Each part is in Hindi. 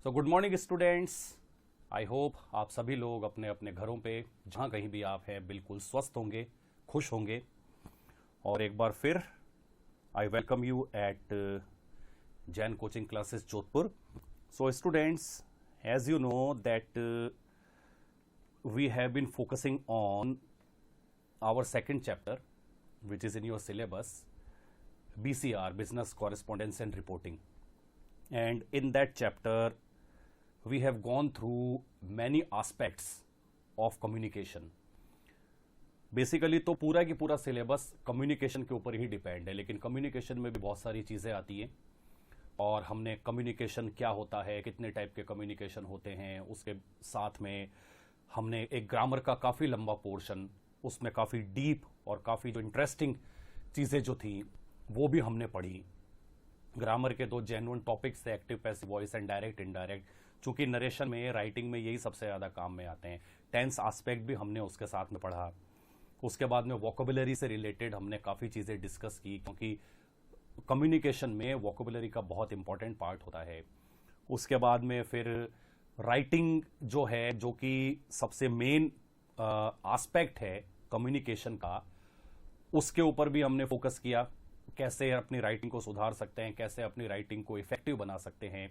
तो good morning students. I hope आप सभी लोग अपने अपने घरों पे जहाँ कहीं भी आप हैं बिल्कुल स्वस्थ होंगे, खुश होंगे। और एक बार फिर I welcome you at Jain coaching classes Jodhpur. So students, as you know that we have been focusing on our second chapter, which is in your syllabus, BCR, Business Correspondence and Reporting. And in that chapter, we have gone through many aspects of communication. Basically तो पूरा की पूरा सिलेबस कम्युनिकेशन के ऊपर ही डिपेंड है, लेकिन कम्युनिकेशन में भी बहुत सारी चीज़ें आती हैं और हमने कम्युनिकेशन क्या होता है, कितने टाइप के कम्युनिकेशन होते हैं, उसके साथ में हमने एक ग्रामर का काफ़ी लंबा पोर्शन, उसमें काफ़ी डीप और काफ़ी जो इंटरेस्टिंग चीज़ें जो थी वो भी हमने पढ़ी। ग्रामर के दो जेन्युइन टॉपिक्स थे, active passive voice and direct indirect. चूंकि नरेशन में, राइटिंग में यही सबसे ज़्यादा काम में आते हैं। टेंस एस्पेक्ट भी हमने उसके साथ में पढ़ा। उसके बाद में वोकेबुलरी से रिलेटेड हमने काफ़ी चीज़ें डिस्कस की, क्योंकि कम्युनिकेशन में वोकेबुलरी का बहुत इंपॉर्टेंट पार्ट होता है। उसके बाद में फिर राइटिंग जो है, जो कि सबसे मेन एस्पेक्ट है कम्युनिकेशन का, उसके ऊपर भी हमने फोकस किया। कैसे अपनी राइटिंग को सुधार सकते हैं, कैसे अपनी राइटिंग को इफेक्टिव बना सकते हैं।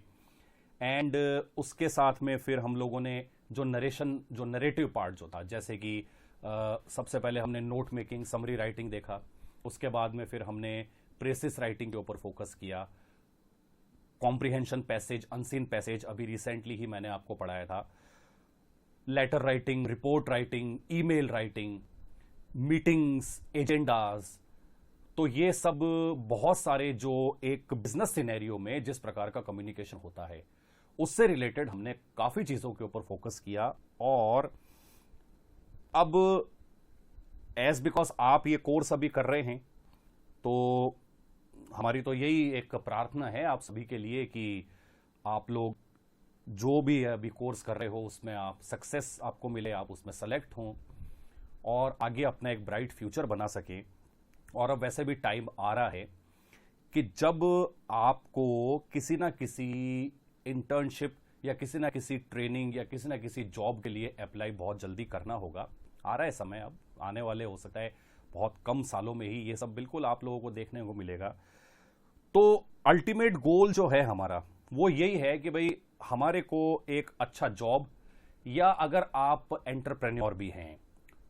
एंड उसके साथ में फिर हम लोगों ने जो नरेशन, जो नरेटिव पार्ट जो था, जैसे कि सबसे पहले हमने नोट मेकिंग, समरी राइटिंग देखा। उसके बाद में फिर हमने प्रेसिस राइटिंग के ऊपर फोकस किया। कॉम्प्रिहेंशन पैसेज, अनसीन पैसेज अभी रिसेंटली ही मैंने आपको पढ़ाया था। Letter writing, report writing, email writing, meetings, agendas. तो ये सब बहुत सारे जो एक बिजनेस सिनेरियो में जिस प्रकार का कम्युनिकेशन होता है, उससे रिलेटेड हमने काफी चीजों के ऊपर फोकस किया। और अब एज बिकॉज आप ये कोर्स अभी कर रहे हैं, तो हमारी तो यही एक प्रार्थना है आप सभी के लिए कि आप लोग जो भी अभी कोर्स कर रहे हो उसमें आप सक्सेस आपको मिले, आप उसमें सेलेक्ट हों और आगे अपना एक ब्राइट फ्यूचर बना सकें। और अब वैसे भी टाइम आ रहा है कि जब आपको किसी ना किसी इंटर्नशिप या किसी ना किसी ट्रेनिंग या किसी ना किसी जॉब के लिए अप्लाई बहुत जल्दी करना होगा। आ रहा है समय, अब आने वाले हो सकता है बहुत कम सालों में ही ये सब बिल्कुल आप लोगों को देखने को मिलेगा। तो अल्टीमेट गोल जो है हमारा वो यही है कि भाई हमारे को एक अच्छा जॉब, या अगर आप एंटरप्रेन्योर भी हैं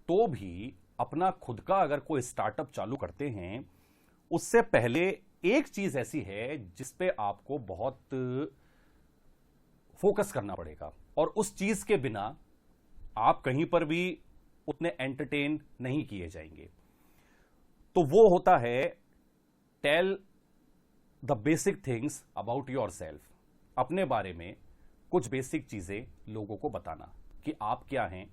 तो भी अपना खुद का अगर कोई स्टार्टअप चालू करते हैं, उससे पहले एक चीज ऐसी है जिस पे आपको बहुत फोकस करना पड़ेगा, और उस चीज के बिना आप कहीं पर भी उतने एंटरटेन नहीं किए जाएंगे। तो वो होता है tell the basic things about yourself. अपने बारे में कुछ बेसिक चीजें लोगों को बताना कि आप क्या हैं।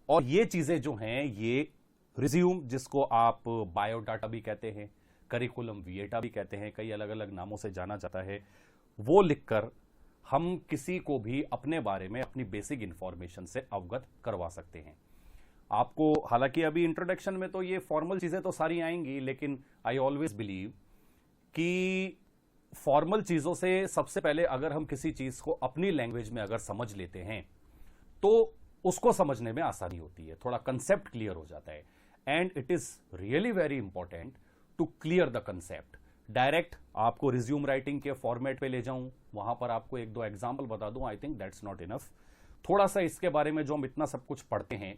और ये चीजें जो हैं, ये रिज्यूम, जिसको आप बायोडाटा भी कहते हैं, करिकुलम विएटा भी कहते हैं, कई अलग अलग नामों से जाना जाता है, वो लिखकर हम किसी को भी अपने बारे में अपनी बेसिक इंफॉर्मेशन से अवगत करवा सकते हैं। आपको हालांकि अभी इंट्रोडक्शन में तो ये फॉर्मल चीजें तो सारी आएंगी, लेकिन आई ऑलवेज बिलीव कि फॉर्मल चीजों से सबसे पहले अगर हम किसी चीज को अपनी लैंग्वेज में अगर समझ लेते हैं तो उसको समझने में आसानी होती है, थोड़ा कंसेप्ट क्लियर हो जाता है। And it is really very important to clear the concept. Direct आपको रिज्यूम राइटिंग के फॉर्मेट पे ले जाऊं, वहां पर आपको एक दो एग्जाम्पल बता दूं, I think that's not enough. थोड़ा सा इसके बारे में जो हम इतना सब कुछ पढ़ते हैं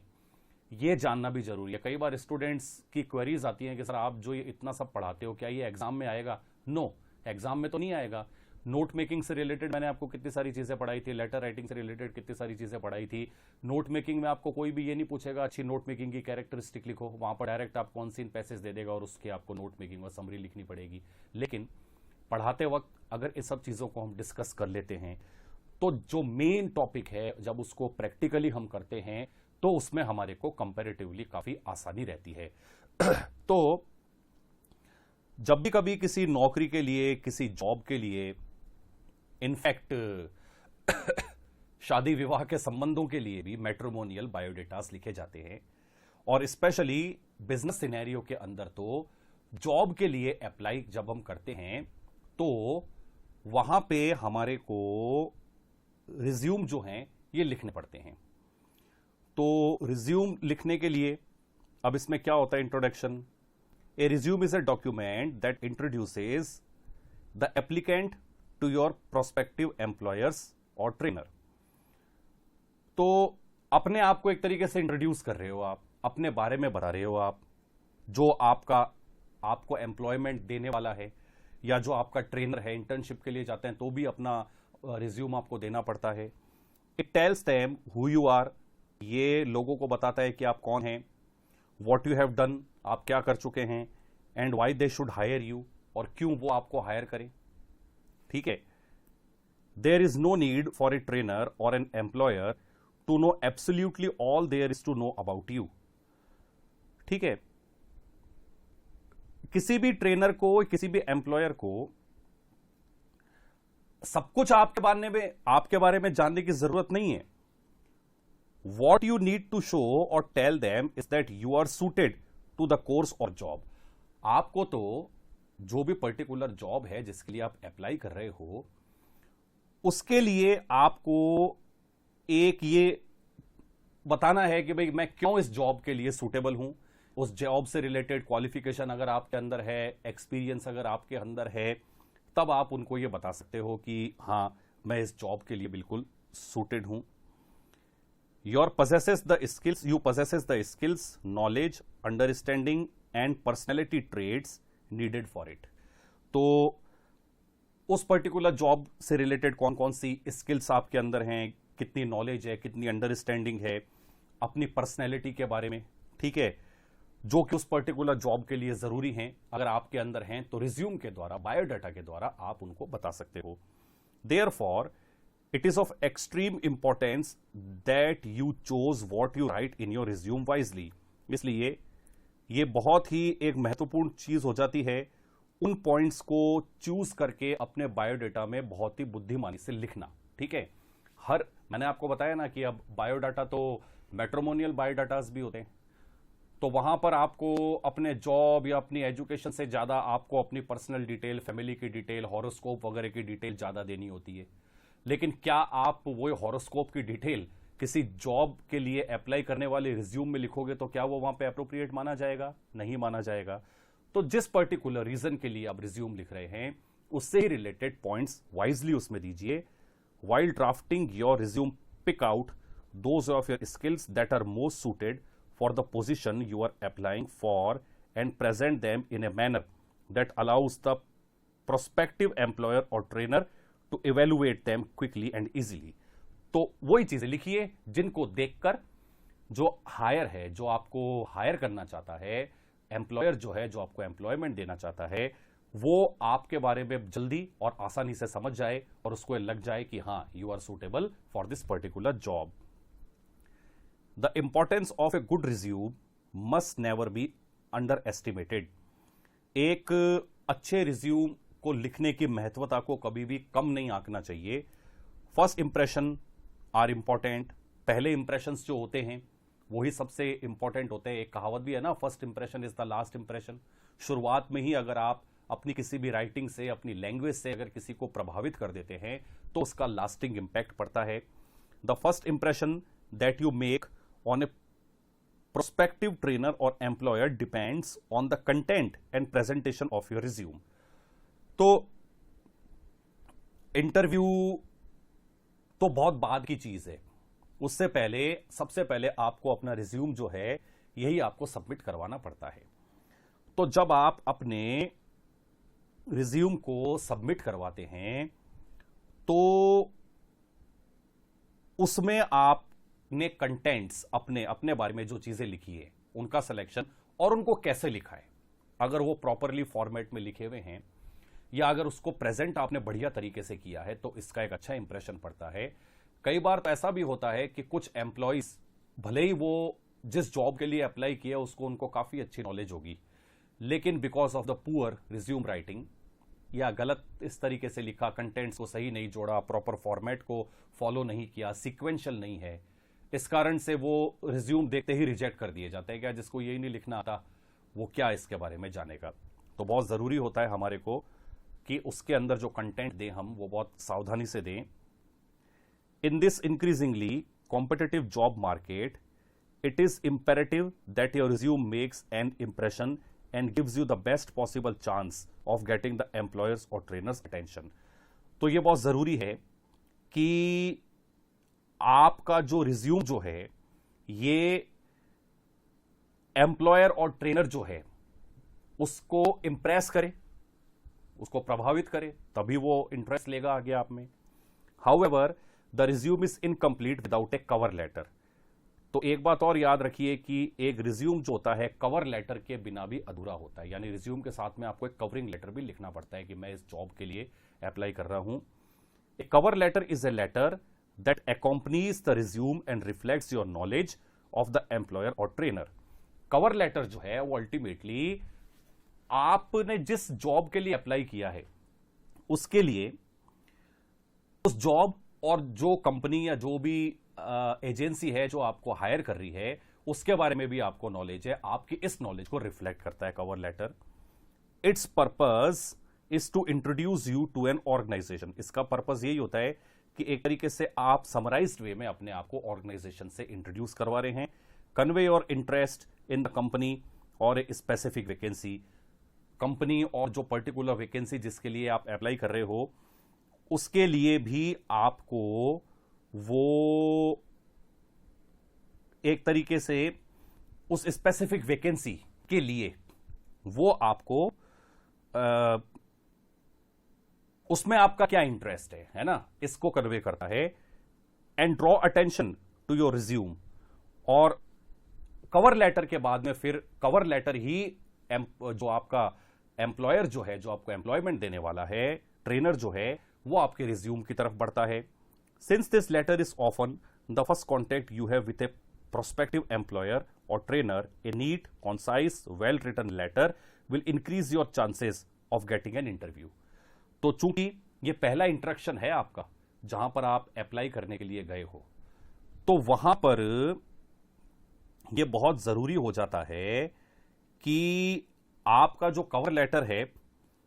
ये जानना भी जरूरी है। कई बार स्टूडेंट्स की क्वेरीज आती हैं कि सर आप जो ये इतना सब पढ़ाते हो क्या ये एग्जाम में आएगा? नो, एग्जाम में तो नहीं आएगा। नोट मेकिंग से रिलेटेड मैंने आपको कितनी सारी चीजें पढ़ाई थी, लेटर राइटिंग से रिलेटेड कितनी सारी चीजें पढ़ाई थी। नोट मेकिंग में आपको कोई भी ये नहीं पूछेगा अच्छी नोट मेकिंग की कैरेक्टरिस्टिक लिखो, वहां पर डायरेक्ट आपको ऑन-सीन पैसेज दे देगा और उसके आपको नोट मेकिंग और समरी लिखनी पड़ेगी। लेकिन पढ़ाते वक्त अगर इस सब चीजों को हम डिस्कस कर लेते हैं तो जो मेन टॉपिक है, जब उसको प्रैक्टिकली हम करते हैं तो उसमें हमारे को कंपैरेटिवली काफी आसानी रहती है। तो जब भी कभी किसी नौकरी के लिए, किसी जॉब के लिए, इनफैक्ट शादी विवाह के संबंधों के लिए भी मैट्रिमोनियल बायोडेटास लिखे जाते हैं। और स्पेशली बिजनेस सिनेरियो के अंदर तो जॉब के लिए अप्लाई जब हम करते हैं तो वहां पे हमारे को रिज्यूम जो हैं ये लिखने पड़ते हैं। तो रिज्यूम लिखने के लिए अब इसमें क्या होता है, introduction. A resume is a document that introduces the applicant to your prospective employers और ट्रेनर। तो अपने आप को एक तरीके से इंट्रोड्यूस कर रहे हो, आप अपने बारे में बता रहे हो, आप जो आपको एम्प्लॉयमेंट देने वाला है या जो आपका ट्रेनर है, इंटर्नशिप के लिए जाते हैं तो भी अपना रिज्यूम आपको देना पड़ता है। It tells them who you are, ये लोगों को बताता है कि आप कौन हैं, व्हाट यू हैव डन, आप क्या कर चुके हैं, and why they should hire you, और क्यों वो आपको हायर करें। ठीक है। There is no need for a trainer और an employer to know absolutely all there is to know about you. ठीक है। किसी भी ट्रेनर को, किसी भी एम्प्लॉयर को सब कुछ आपके बारे में जानने की जरूरत नहीं है। What you need to show और tell them is that you are suited to the course और जॉब। आपको तो जो भी पर्टिकुलर जॉब है जिसके लिए आप अप्लाई कर रहे हो, उसके लिए आपको एक ये बताना है कि भाई मैं क्यों इस जॉब के लिए सूटेबल हूं। उस जॉब से रिलेटेड क्वालिफिकेशन अगर आपके अंदर है, एक्सपीरियंस अगर आपके अंदर है, तब आप उनको ये बता सकते हो कि हां मैं इस जॉब के लिए बिल्कुल सूटेड हूं। You possesses the skills, knowledge, understanding and personality traits needed for it। तो उस पर्टिकुलर जॉब से रिलेटेड कौन कौन सी स्किल्स आपके अंदर हैं, कितनी नॉलेज है, कितनी अंडरस्टैंडिंग है, अपनी पर्सनैलिटी के बारे में, ठीक है, जो कि उस पर्टिकुलर जॉब के लिए जरूरी हैं, अगर आपके अंदर हैं तो रिज्यूम के द्वारा, बायोडाटा के द्वारा आप उनको बता सकते हो। Therefore, it is of extreme importance that you chose what you write in your resume wisely। इसलिए ये बहुत ही एक महत्वपूर्ण चीज हो जाती है उन पॉइंट्स को चूज करके अपने बायोडाटा में बहुत ही बुद्धिमानी से लिखना। ठीक है। मैंने आपको बताया ना कि अब बायोडाटा तो मैट्रिमोनियल बायोडाटास भी होते हैं, तो वहां पर आपको अपने जॉब या अपनी एजुकेशन से ज्यादा आपको अपनी पर्सनल डिटेल, फैमिली की डिटेल, हॉरोस्कोप वगैरह की डिटेल ज्यादा देनी होती है। लेकिन क्या आप वो हॉरोस्कोप की डिटेल किसी जॉब के लिए अप्लाई करने वाले रिज्यूम में लिखोगे तो क्या वो वहां पे अप्रोप्रिएट माना जाएगा? नहीं माना जाएगा। तो जिस पर्टिकुलर रीजन के लिए आप रिज्यूम लिख रहे हैं उससे ही रिलेटेड पॉइंट्स वाइजली उसमें दीजिए। While drafting your resume, pick out those of your skills that are most suited for the position you are applying for and present them in a manner that allows the prospective employer और trainer to evaluate them quickly and easily. तो वही चीजें लिखिए जिनको देखकर जो हायर है, जो आपको हायर करना चाहता है, एम्प्लॉयर जो है, जो आपको एम्प्लॉयमेंट देना चाहता है, वो आपके बारे में जल्दी और आसानी से समझ जाए और उसको लग जाए कि हां you are suitable for this particular job. The importance of a good resume must never be underestimated. एक अच्छे रिज्यूम को लिखने की महत्वता को कभी भी कम नहीं आंकना चाहिए। First impression are important. पहले इंप्रेशंस जो होते हैं वही सबसे इंपॉर्टेंट होते हैं। एक कहावत भी है ना, first impression is the last impression. शुरुआत में ही अगर आप अपनी किसी भी राइटिंग से, अपनी लैंग्वेज से अगर किसी को प्रभावित कर देते हैं तो उसका लास्टिंग इंपैक्ट पड़ता है। The first impression that you make on a prospective trainer और employer depends on the content and presentation of your resume. तो इंटरव्यू तो बहुत बाद की चीज है, उससे पहले सबसे पहले आपको अपना रिज्यूम जो है यही आपको सबमिट करवाना पड़ता है। तो जब आप अपने रिज्यूम को सबमिट करवाते हैं तो उसमें आपने कंटेंट्स, अपने बारे में जो चीजें लिखी है उनका सिलेक्शन और उनको कैसे लिखा है, अगर वो प्रॉपरली फॉर्मेट में लिखे हुए हैं या अगर उसको प्रेजेंट आपने बढ़िया तरीके से किया है तो इसका एक अच्छा इंप्रेशन पड़ता है। कई बार तो ऐसा भी होता है कि कुछ एम्प्लॉइज भले ही वो जिस जॉब के लिए अप्लाई किया उसको उनको काफी अच्छी नॉलेज होगी, लेकिन because of the poor resume writing या गलत इस तरीके से लिखा, कंटेंट्स को सही नहीं जोड़ा, प्रॉपर फॉर्मेट को फॉलो नहीं किया, सीक्वेंशियल नहीं है, इस कारण से वो रिज्यूम देखते ही रिजेक्ट कर दिए जाते हैं। क्या जिसको यही नहीं लिखना आता वो क्या इसके बारे में जानेगा। तो बहुत जरूरी होता है हमारे को कि उसके अंदर जो कंटेंट दें हम वो बहुत सावधानी से दें। In this increasingly competitive job market, it is imperative that your resume makes an impression and gives you the best possible chance of getting the employers or trainers attention. तो ये बहुत जरूरी है कि आपका जो रिज्यूम जो है ये एम्प्लॉयर और ट्रेनर जो है उसको इंप्रेस करे, उसको प्रभावित करे, तभी वो इंटरेस्ट लेगा आगे आप में. However the resume is incomplete without a cover letter. तो एक बात और याद रखिए कि एक रिज्यूम जो होता है कवर लेटर के बिना भी अधूरा होता है. यानी रिज्यूम के साथ में आपको एक कवरिंग लेटर भी लिखना पड़ता है कि मैं इस जॉब के लिए अप्लाई कर रहा हूं. A cover letter is a letter that accompanies the resume and reflects your knowledge of the employer और ट्रेनर. कवर लेटर जो है वो अल्टीमेटली आपने जिस जॉब के लिए अप्लाई किया है उसके लिए उस जॉब और जो कंपनी या जो भी एजेंसी है जो आपको हायर कर रही है उसके बारे में भी आपको नॉलेज है. आपकी इस नॉलेज को रिफ्लेक्ट करता है cover letter. Its purpose is to introduce you to an organisation. इसका पर्पस यही होता है कि एक तरीके से आप समराइज्ड वे में अपने आप को ऑर्गेनाइजेशन से इंट्रोड्यूस करवा रहे हैं. Convey your interest in the company और ए स्पेसिफिक वैकेंसी. कंपनी और जो पर्टिकुलर वैकेंसी जिसके लिए आप अप्लाई कर रहे हो उसके लिए भी आपको वो एक तरीके से उस स्पेसिफिक वैकेंसी के लिए वो आपको उसमें आपका क्या इंटरेस्ट है ना, इसको कन्वे करता है. And draw attention to your resume. और कवर लेटर के बाद में फिर कवर लेटर ही जो आपका एम्प्लॉयर जो है, जो आपको एम्प्लॉयमेंट देने वाला है, ट्रेनर जो है, वो आपके रिज्यूम की तरफ बढ़ता है. Since this letter is often the first contact you have with a prospective employer or trainer, a neat, concise, well-written letter will increase your chances of getting an interview. तो चूंकि ये पहला इंट्रैक्शन है आपका जहां पर आप अप्लाई करने के लिए गए हो, तो वहां पर ये बहुत जरूरी हो जाता है कि आपका जो कवर लेटर है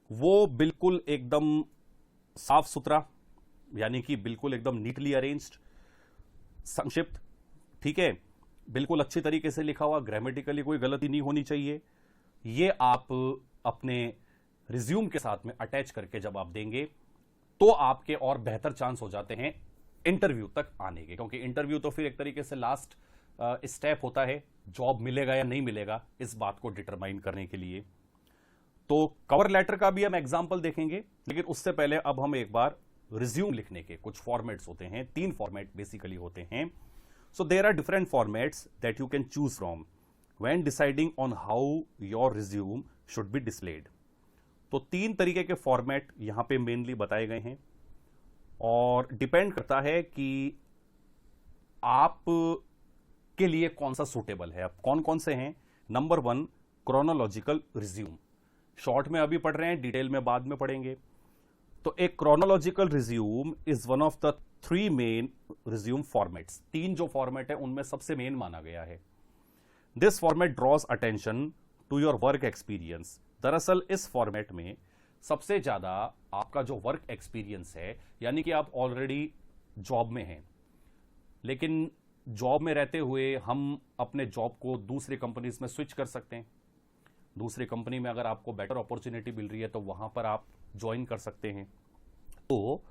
वो बिल्कुल एकदम साफ सुथरा, यानी कि बिल्कुल एकदम नीटली अरेंज्ड, संक्षिप्त, ठीक है, बिल्कुल अच्छी तरीके से लिखा हुआ, ग्रामेटिकली कोई गलती नहीं होनी चाहिए. ये आप अपने रिज्यूम के साथ में अटैच करके जब आप देंगे तो आपके और बेहतर चांस हो जाते हैं इंटरव्यू तक आने के. क्योंकि इंटरव्यू तो फिर एक तरीके से लास्ट स्टेप होता है, जॉब मिलेगा या नहीं मिलेगा इस बात को डिटरमाइन करने के लिए. तो कवर लेटर का भी हम एग्जाम्पल देखेंगे, लेकिन उससे पहले अब हम एक बार रिज्यूम लिखने के कुछ फॉर्मेट्स होते हैं. 3 फॉर्मेट बेसिकली होते हैं. So there are different formats that you can choose from when deciding on how your resume should be displayed. तो 3 तरीके के फॉर्मेट यहां पे मेनली बताए गए हैं और डिपेंड करता है कि आप के लिए कौन सा सूटेबल है. अब कौन कौन से हैं? Number 1, chronological resume. शॉर्ट में अभी पढ़ रहे हैं, डिटेल में बाद में पढ़ेंगे. तो एक chronological resume is one of the 3 main resume formats. 3 जो फॉर्मेट है उनमें सबसे मेन माना गया है. This format draws attention to your work experience. दरअसल इस फॉर्मेट में सबसे ज्यादा आपका जो वर्क एक्सपीरियंस है, यानी कि आप ऑलरेडी जॉब में हैं, लेकिन जॉब में रहते हुए हम अपने जॉब को दूसरी कंपनीज में स्विच कर सकते हैं. दूसरी कंपनी में अगर आपको बेटर अपॉर्चुनिटी मिल रही है तो वहां पर आप ज्वाइन कर सकते हैं. तो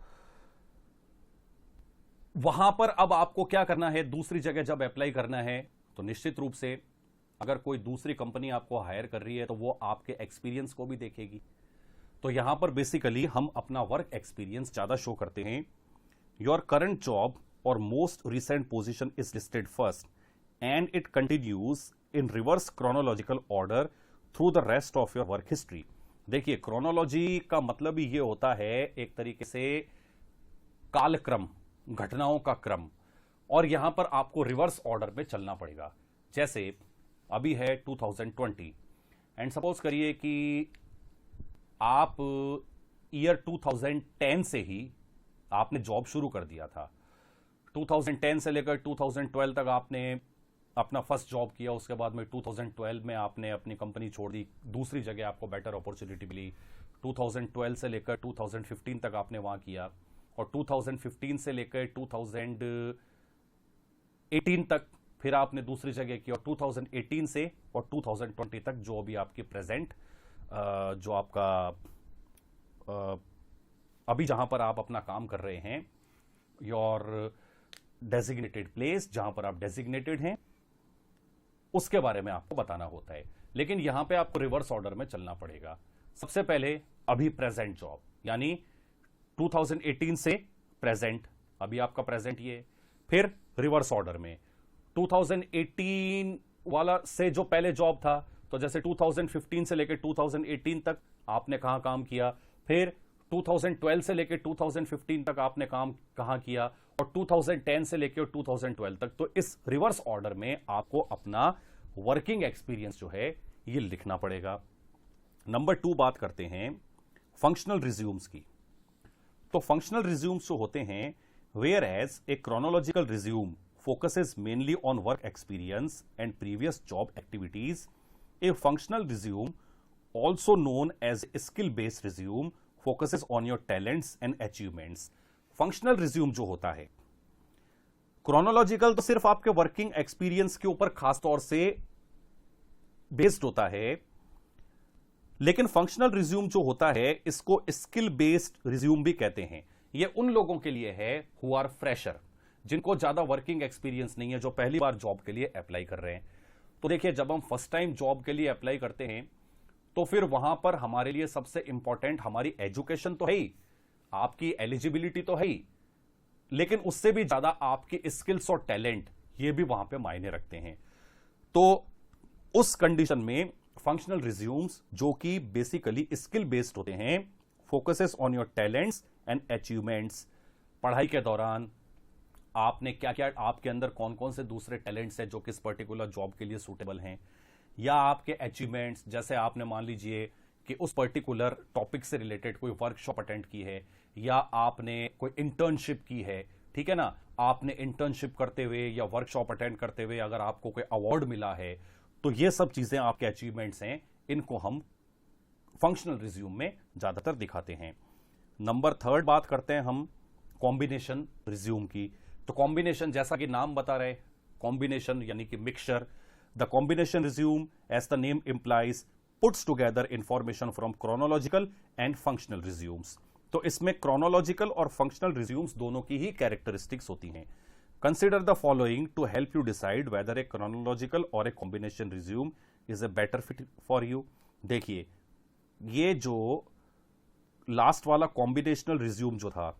वहां पर अब आपको क्या करना है, दूसरी जगह जब अप्लाई करना है तो निश्चित रूप से अगर कोई दूसरी कंपनी आपको हायर कर रही है तो वो आपके एक्सपीरियंस को भी देखेगी. तो यहां पर बेसिकली हम अपना वर्क एक्सपीरियंस ज्यादा शो करते हैं. योर करंट जॉब और most recent position is listed first and it continues in reverse chronological order through the rest of your work history. देखिए, क्रोनोलॉजी का मतलब ही ये होता है एक तरीके से कालक्रम, घटनाओं का क्रम, और यहां पर आपको रिवर्स ऑर्डर में चलना पड़ेगा. जैसे अभी है 2020 एंड सपोज करिए कि आप ईयर 2010 से ही आपने जॉब शुरू कर दिया था. 2010 से लेकर 2012 तक आपने अपना फर्स्ट जॉब किया. उसके बाद में 2012 में आपने अपनी कंपनी छोड़ दी, दूसरी जगह आपको बेटर अपॉर्चुनिटी मिली. 2012 से लेकर 2015 तक आपने वहां किया. और 2015 से लेकर 2018 तक फिर आपने दूसरी जगह की, और 2018 से और 2020 तक जो अभी आपकी प्रेजेंट जो आपका अभी जहां पर आप अपना काम कर रहे हैं, योर डेजिग्नेटेड प्लेस, जहां पर आप डेजिग्नेटेड हैं, उसके बारे में आपको बताना होता है। लेकिन यहां पे आपको रिवर्स ऑर्डर में चलना पड़ेगा। सबसे पहले अभी प्रेजेंट जॉब, यानी 2018 से प्रेजेंट, अभी आपका प्रेजेंट ये, फिर रिवर्स ऑर्डर में 2018 वाला से जो पहले जॉब था, तो जैसे 2015 से लेकर 2018 तक आपने कहां काम किया, फिर 2012 से लेकर 2015 तक आपने काम कहां किया, और 2010 से लेकर 2012 तक। तो इस रिवर्स ऑर्डर में आपको अपना वर्किंग एक्सपीरियंस जो है ये लिखना पड़ेगा। नंबर 2 बात करते हैं फंक्शनल रिज्यूम्स की। तो फंक्शनल रिज्यूम्स जो होते हैं, whereas a chronological resume focuses mainly on work experience and previous job activities. A functional resume, also known as skill-based resume, focuses on your talents and achievements. Functional resume जो होता है, chronological तो सिर्फ आपके working experience के ऊपर खास तौर से बेस्ड होता है, लेकिन फंक्शनल रिज्यूम जो होता है इसको स्किल बेस्ड रिज्यूम भी कहते हैं। ये उन लोगों के लिए है हु आर फ्रेशर, जिनको ज्यादा वर्किंग एक्सपीरियंस नहीं है, जो पहली बार जॉब के लिए अप्लाई कर रहे हैं। तो देखिए, जब हम फर्स्ट टाइम जॉब के लिए अप्लाई करते हैं तो फिर वहां पर हमारे लिए सबसे इंपॉर्टेंट हमारी एजुकेशन तो है ही, आपकी एलिजिबिलिटी तो है ही, लेकिन उससे भी ज्यादा आपकी स्किल्स और टैलेंट ये भी वहां पे मायने रखते हैं। तो उस कंडीशन में फंक्शनल रिज्यूम्स जो कि बेसिकली स्किल बेस्ड होते हैं, focuses on your talents and achievements. पढ़ाई के दौरान आपने क्या क्या, आपके अंदर कौन कौन से दूसरे टैलेंट्स हैं जो किस पर्टिकुलर जॉब के लिए सूटेबल हैं, या आपके अचीवमेंट्स, जैसे आपने मान लीजिए कि उस पर्टिकुलर टॉपिक से रिलेटेड कोई वर्कशॉप अटेंड की है, या आपने कोई इंटर्नशिप की है, ठीक है ना, आपने इंटर्नशिप करते हुए या वर्कशॉप अटेंड करते हुए अगर आपको कोई अवार्ड मिला है, तो ये सब चीजें आपके अचीवमेंट्स हैं, इनको हम फंक्शनल रिज्यूम में ज्यादातर दिखाते हैं। नंबर 3 बात करते हैं हम कॉम्बिनेशन रिज्यूम की। तो कॉम्बिनेशन, जैसा कि नाम बता रहे, कॉम्बिनेशन यानी कि mixture. The combination resume, as the name implies, puts together information from chronological and functional resumes. तो इसमें क्रोनोलॉजिकल और फंक्शनल रिज्यूम्स दोनों की ही कैरेक्टरिस्टिक्स होती हैं। Consider the following to help you decide whether a chronological और a combination resume is a better fit for you. देखिए, ये जो लास्ट वाला कॉम्बिनेशनल रिज्यूम जो था,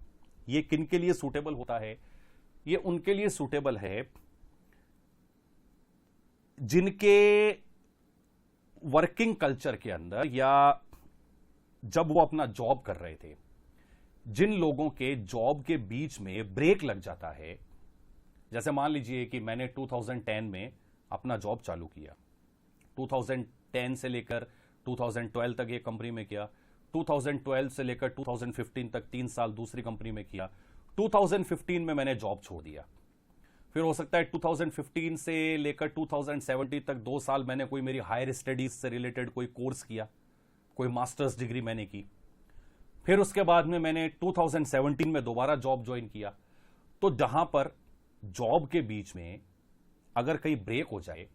ये किन के लिए सूटेबल होता है? ये उनके लिए सूटेबल है जिनके वर्किंग कल्चर के अंदर, या जब वो अपना जॉब कर रहे थे, जिन लोगों के जॉब के बीच में ब्रेक लग जाता है। जैसे मान लीजिए कि मैंने 2010 में अपना जॉब चालू किया, 2010 से लेकर 2012 तक ये कंपनी में किया, 2012 से लेकर 2015 तक 3 साल दूसरी कंपनी में किया, 2015 में मैंने जॉब छोड़ दिया। फिर हो सकता है 2015 से लेकर 2017 तक 2 साल मैंने कोई मेरी हायर स्टडीज से रिलेटेड कोई कोर्स किया, कोई मास्टर्स डिग्री मैंने की। फिर उसके बाद में मैंने 2017 में दोबारा जॉब ज्वाइन किया। तो जहां पर जॉब के बीच में अगर कहीं ब्रेक हो जाए,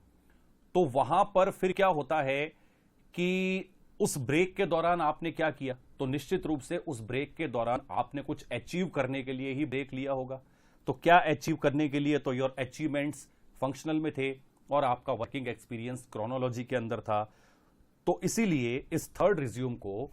तो वहां पर फिर क्या होता है कि उस ब्रेक के दौरान आपने क्या किया, तो निश्चित रूप से उस ब्रेक के दौरान आपने कुछ अचीव करने के लिए ही ब्रेक लिया होगा। तो क्या अचीव करने के लिए? तो योर अचीवमेंट्स फंक्शनल में थे और आपका वर्किंग एक्सपीरियंस क्रोनोलॉजी के अंदर था। तो इसीलिए इस थर्ड रिज्यूम को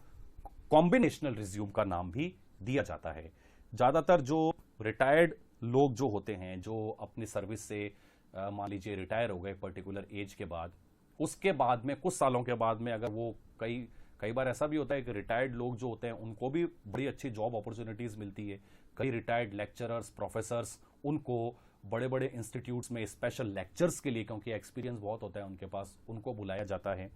कॉम्बिनेशनल रिज्यूम का नाम भी दिया जाता है। ज्यादातर जो रिटायर्ड लोग जो होते हैं, जो अपनी सर्विस से मान लीजिए रिटायर हो गए पर्टिकुलर एज के बाद, उसके बाद में कुछ सालों के बाद में अगर वो कई बार ऐसा भी होता है कि रिटायर्ड लोग जो होते हैं उनको भी बड़ी अच्छी जॉब अपॉर्चुनिटीज मिलती है। कई रिटायर्ड लेक्चरर्स, प्रोफेसर्स, उनको बड़े बड़े इंस्टीट्यूट्स में स्पेशल लेक्चर्स के लिए, क्योंकि एक्सपीरियंस बहुत होता है उनके पास, उनको बुलाया जाता है।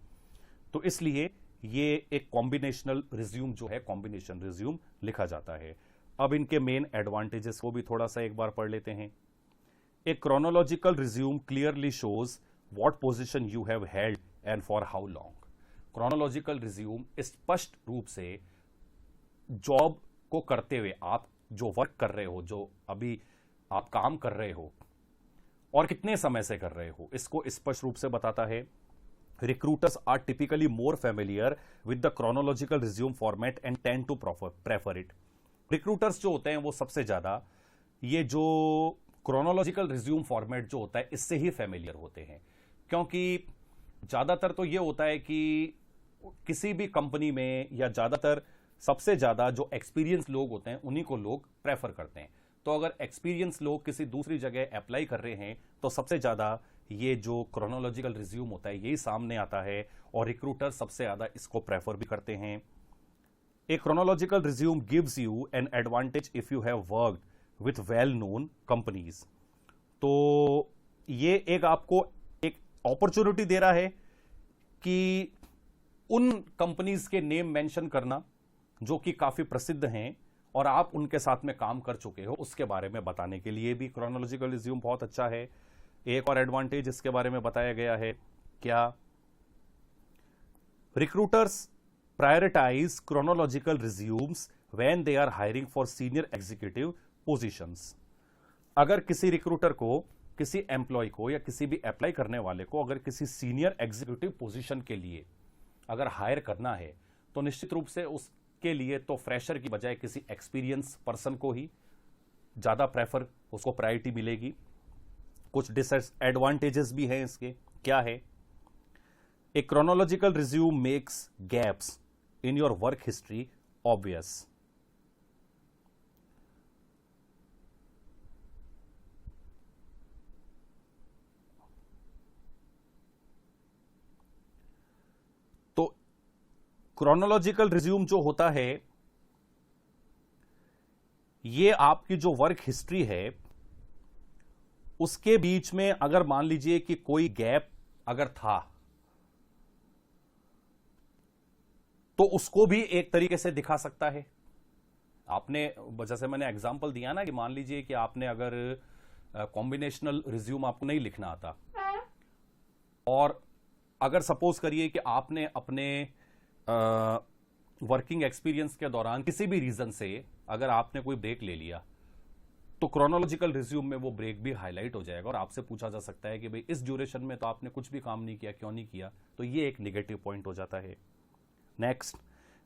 तो इसलिए ये एक कॉम्बिनेशनल रिज्यूम जो है, कॉम्बिनेशन रिज्यूम लिखा जाता है। अब इनके मेन एडवांटेजेस को भी थोड़ा सा एक बार पढ़ लेते हैं। A chronological resume clearly shows what position you have held and for how long. Chronological resume स्पष्ट रूप से जॉब को करते हुए, आप जो वर्क कर रहे हो, जो अभी आप काम कर रहे हो और कितने समय से कर रहे हो, इसको स्पष्ट रूप से बताता है। Recruiters are typically more familiar with the chronological resume format and tend to prefer it. Recruiters जो होते हैं वो सबसे ज्यादा ये जो क्रोनोलॉजिकल रिज्यूम फॉर्मेट जो होता है इससे ही फेमिलियर होते हैं, क्योंकि ज्यादातर तो ये होता है कि किसी भी कंपनी में या ज्यादातर सबसे ज्यादा जो एक्सपीरियंस लोग होते हैं उन्हीं को लोग प्रेफर करते हैं। तो अगर एक्सपीरियंस लोग किसी दूसरी जगह अप्लाई कर रहे हैं तो सबसे ज्यादा ये जो क्रोनोलॉजिकल रिज्यूम होता है यही सामने आता है और रिक्रूटर सबसे ज्यादा इसको प्रेफर भी करते हैं। A chronological resume gives you an advantage if you have worked with well known companies. तो ये एक आपको एक अपॉर्चुनिटी दे रहा है कि उन कंपनीज के नेम मेंशन करना जो कि काफी प्रसिद्ध हैं और आप उनके साथ में काम कर चुके हो उसके बारे में बताने के लिए भी क्रोनोलॉजिकल रिज्यूम बहुत अच्छा है। एक और एडवांटेज इसके बारे में बताया गया है क्या, recruiters prioritise chronological resumes when they are hiring for senior executive positions. अगर किसी रिक्रूटर को, किसी एम्प्लॉय को या किसी भी अप्लाई करने वाले को अगर किसी सीनियर एग्जीक्यूटिव पोजीशन के लिए अगर हायर करना है तो निश्चित रूप से उसके लिए तो फ्रेशर की बजाय किसी एक्सपीरियंस पर्सन को ही ज्यादा प्रेफर, उसको प्रायोरिटी मिलेगी। कुछ डिसएडवांटेजेस भी हैं इसके, क्या है, a chronological resume makes gaps in your work history obvious. तो क्रोनोलॉजिकल रिज्यूम जो होता है ये आपकी जो वर्क हिस्ट्री है उसके बीच में अगर मान लीजिए कि कोई गैप अगर था तो उसको भी एक तरीके से दिखा सकता है। आपने, जैसे मैंने एग्जांपल दिया ना कि मान लीजिए कि आपने अगर कॉम्बिनेशनल रिज्यूम आपको नहीं लिखना आता और अगर सपोज करिए कि आपने अपने वर्किंग एक्सपीरियंस के दौरान किसी भी रीजन से अगर आपने कोई ब्रेक ले लिया तो क्रोनोलॉजिकल रिज्यूम में वो ब्रेक भी हाईलाइट हो जाएगा और आपसे पूछा जा सकता है कि भाई इस ड्यूरेशन में तो आपने कुछ भी काम नहीं किया, क्यों नहीं किया, तो ये एक नेगेटिव पॉइंट हो जाता है। Next,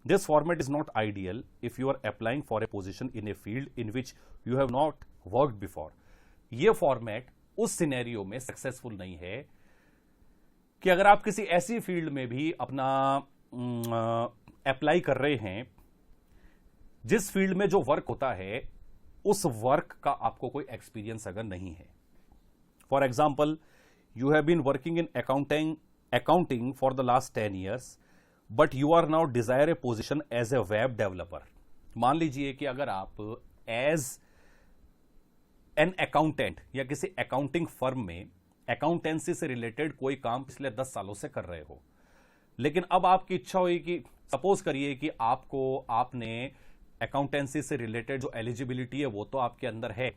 this format is not ideal if you are applying for a position in a field in which you have not worked before. ये फॉर्मेट उस सिनेरियो में सक्सेसफुल नहीं है कि अगर आप किसी ऐसी फील्ड में भी अपना अप्लाई कर रहे हैं जिस फील्ड में जो वर्क होता है उस वर्क का आपको कोई एक्सपीरियंस अगर नहीं है। For example, you have been working in accounting for the last 10 years but you are now desire a position as a web developer. मान लीजिए कि अगर आप एज एन अकाउंटेंट या किसी अकाउंटिंग फर्म में अकाउंटेंसी से रिलेटेड कोई काम पिछले 10 सालों से कर रहे हो, लेकिन अब आपकी इच्छा हुई कि सपोज करिए कि आपने अकाउंटेंसी से रिलेटेड जो एलिजिबिलिटी है वो तो आपके अंदर है,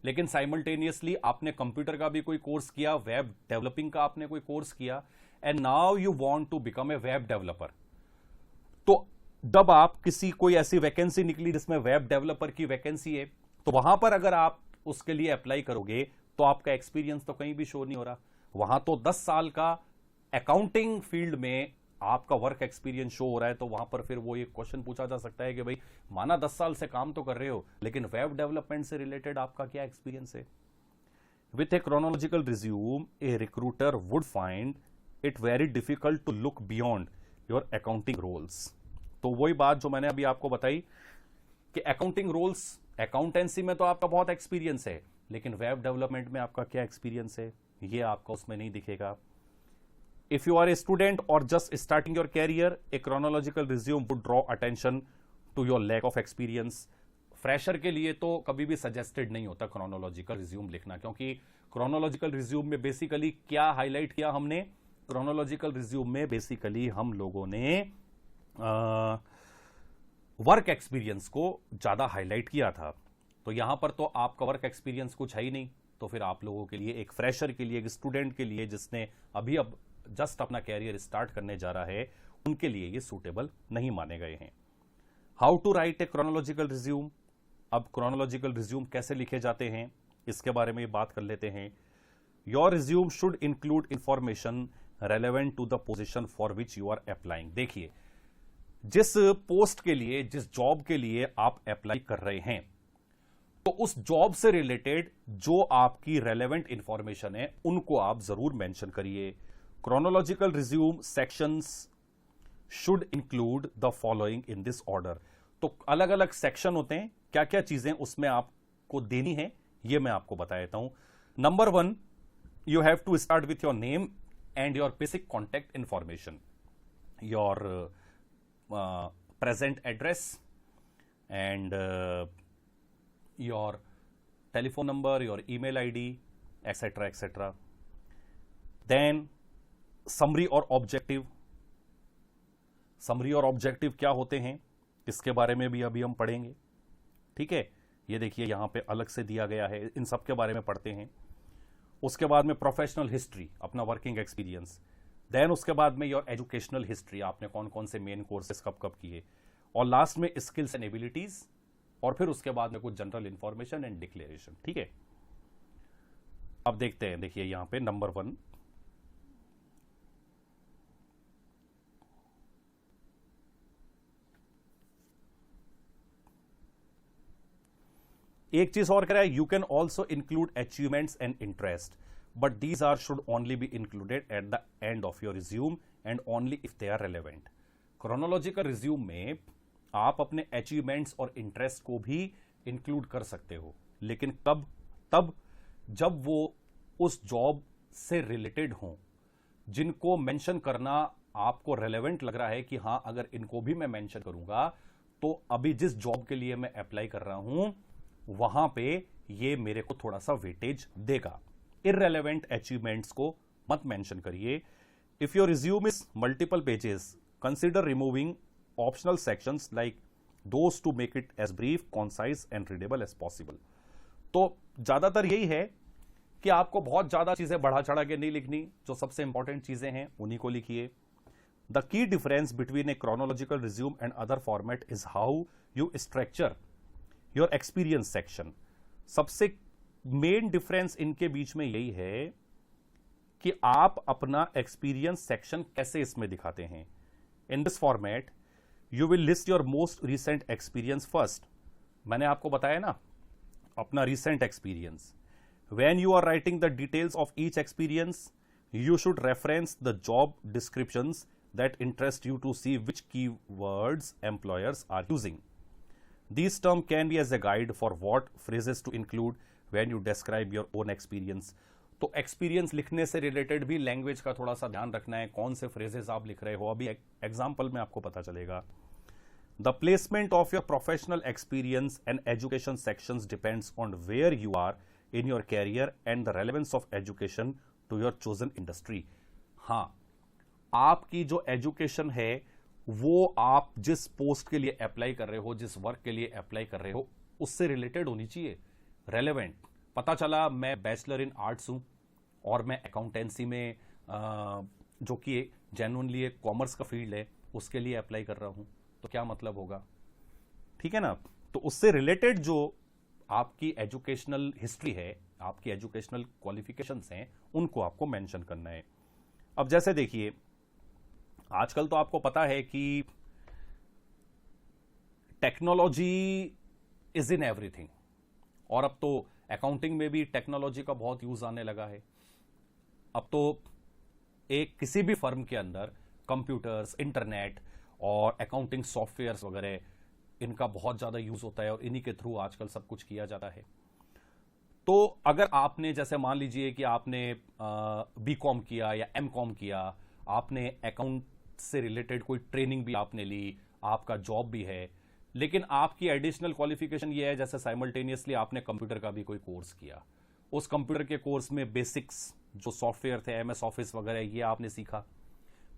लेकिन साइमल्टेनियसली आपने कंप्यूटर का भी कोई कोर्स किया, वेब डेवलपिंग का आपने कोई कोर्स किया, and now you want to become a web developer. तो जब आप कोई ऐसी वैकेंसी निकली जिसमें वेब डेवलपर की वैकेंसी है तो वहां पर अगर आप उसके लिए अप्लाई करोगे तो आपका एक्सपीरियंस तो कहीं भी शो नहीं हो रहा, वहां तो 10 साल का अकाउंटिंग फील्ड में आपका वर्क एक्सपीरियंस शो हो रहा है। तो वहां पर फिर वो एक क्वेश्चन पूछा जा सकता है कि भाई माना 10 साल से काम तो कर रहे हो लेकिन वेब डेवलपमेंट से रिलेटेड आपका क्या एक्सपीरियंस है। With a chronological resume a recruiter would find it very difficult to look beyond your accounting roles. तो वही बात जो मैंने अभी आपको बताई कि अकाउंटिंग रोल्स, अकाउंटेंसी में तो आपका बहुत एक्सपीरियंस है लेकिन वेब डेवलपमेंट में आपका क्या एक्सपीरियंस है ये आपका उसमें नहीं दिखेगा। If you are a student or just starting your career, a chronological resume would draw attention to your lack of experience. Fresher के लिए तो कभी भी सजेस्टेड नहीं होता क्रोनोलॉजिकल रिज्यूम लिखना, क्योंकि क्रोनोलॉजिकल रिज्यूम में बेसिकली क्या हाईलाइट किया हमने, क्रोनोलॉजिकल रिज्यूम में बेसिकली हम लोगों ने वर्क एक्सपीरियंस को ज्यादा हाईलाइट किया था। तो यहां पर तो आपका वर्क एक्सपीरियंस कुछ है ही नहीं, तो फिर आप लोगों के लिए, एक फ्रेशर के लिए, एक स्टूडेंट के लिए जिसने अभी अब जस्ट अपना कैरियर स्टार्ट करने जा रहा है, उनके लिए ये सूटेबल नहीं माने गए हैं। How to write a chronological resume, अब क्रोनोलॉजिकल रिज्यूम कैसे लिखे जाते हैं इसके बारे में बात कर लेते हैं। Your resume should include information relevant to the position for which you are applying. देखिए, जिस पोस्ट के लिए, जिस जॉब के लिए आप अप्लाई कर रहे हैं, तो उस जॉब से रिलेटेड जो आपकी रेलेवेंट इंफॉर्मेशन है उनको आप जरूर मेंशन करिए। Chronological resume sections should include the following in this order. तो अलग अलग सेक्शन होते हैं, क्या क्या चीजें उसमें आपको देनी है ये मैं आपको बता देता हूं। Number 1, you have to start with your name and your basic contact information, your present address and your telephone number, your email ID, etc., etc. Then summary और objective। summary और objective क्या होते हैं इसके बारे में भी अभी हम पढ़ेंगे, ठीक है। ये देखिए यहां पे अलग से दिया गया है, इन सब के बारे में पढ़ते हैं। उसके बाद में प्रोफेशनल हिस्ट्री, अपना वर्किंग एक्सपीरियंस। देन उसके बाद में योर एजुकेशनल हिस्ट्री, आपने कौन कौन से मेन कोर्सेज कब कब किए। और लास्ट में स्किल्स एंड एबिलिटीज, और फिर उसके बाद में कुछ जनरल इंफॉर्मेशन एंड डिक्लेरेशन, ठीक है। अब देखते हैं, देखिए यहां पे नंबर 1, एक चीज और कह रहा है, you can also include achievements and interest, but these are should only be included at the end of your resume and only if they are relevant. Chronological resume में आप अपने अचीवमेंट्स और इंटरेस्ट को भी इंक्लूड कर सकते हो, लेकिन कब? तब जब वो उस जॉब से रिलेटेड हो, जिनको मेंशन करना आपको रेलेवेंट लग रहा है कि हां अगर इनको भी मैं मेंशन करूंगा तो अभी जिस जॉब के लिए मैं अप्लाई कर रहा हूं वहां पे ये मेरे को थोड़ा सा वेटेज देगा। इररेलेवेंट अचीवमेंट्स को मत मेंशन करिए। If your resume is multiple pages, consider removing optional sections like those to make it as brief, concise and readable as possible. तो ज्यादातर यही है कि आपको बहुत ज्यादा चीजें बढ़ा चढ़ा के नहीं लिखनी, जो सबसे इंपॉर्टेंट चीजें हैं उन्हीं को लिखिए। The key difference between A chronological resume and other format is how you structure your experience section. सबसे मेन डिफरेंस इनके बीच में यही है कि आप अपना एक्सपीरियंस सेक्शन कैसे इसमें दिखाते हैं। In this format you will list your most recent experience first. मैंने आपको बताया ना अपना recent experience. When you are writing the details of each experience you should reference the job descriptions that interest you to see which keywords employers are using. These terms can be as a guide for what phrases to include when you describe your own experience. तो एक्सपीरियंस लिखने से रिलेटेड भी लैंग्वेज का थोड़ा सा ध्यान रखना है, कौन से फ्रेजेस आप लिख रहे हो, अभी एग्जाम्पल में आपको पता चलेगा। The placement of your professional experience and education sections depends on where you are in your career and the relevance of education to your chosen industry. हाँ, आपकी जो एजुकेशन है वो आप जिस पोस्ट के लिए अप्लाई कर रहे हो, जिस वर्क के लिए अप्लाई कर रहे हो, उससे रिलेटेड होनी चाहिए, रेलेवेंट। पता चला मैं बैचलर इन आर्ट्स हूं और मैं अकाउंटेंसी में जो कि जेन्युइनली एक कॉमर्स का फील्ड है उसके लिए अप्लाई कर रहा हूं, तो क्या मतलब होगा, ठीक है ना। तो उससे रिलेटेड जो आपकी एजुकेशनल हिस्ट्री है, आपकी एजुकेशनल क्वालिफिकेशंस हैं, उनको आपको मेंशन करना है। अब जैसे देखिए आजकल तो आपको पता है कि टेक्नोलॉजी इज इन एवरीथिंग, और अब तो अकाउंटिंग में भी टेक्नोलॉजी का बहुत यूज आने लगा है। अब तो एक किसी भी फर्म के अंदर कंप्यूटर्स, इंटरनेट और अकाउंटिंग सॉफ्टवेयर्स वगैरह, इनका बहुत ज्यादा यूज होता है और इन्हीं के थ्रू आजकल सब कुछ किया जाता है। तो अगर आपने, जैसे मान लीजिए कि आपने बीकॉम किया या एमकॉम किया, आपने अकाउंट से रिलेटेड कोई ट्रेनिंग भी आपने ली, आपका जॉब भी है, लेकिन आपकी एडिशनल क्वालिफिकेशन ये है जैसे साइमल्टेनियसली आपने कंप्यूटर का भी कोई कोर्स किया, उस कंप्यूटर के कोर्स में बेसिक्स जो सॉफ्टवेयर थे, एमएस ऑफिस वगैरह, ये आपने सीखा।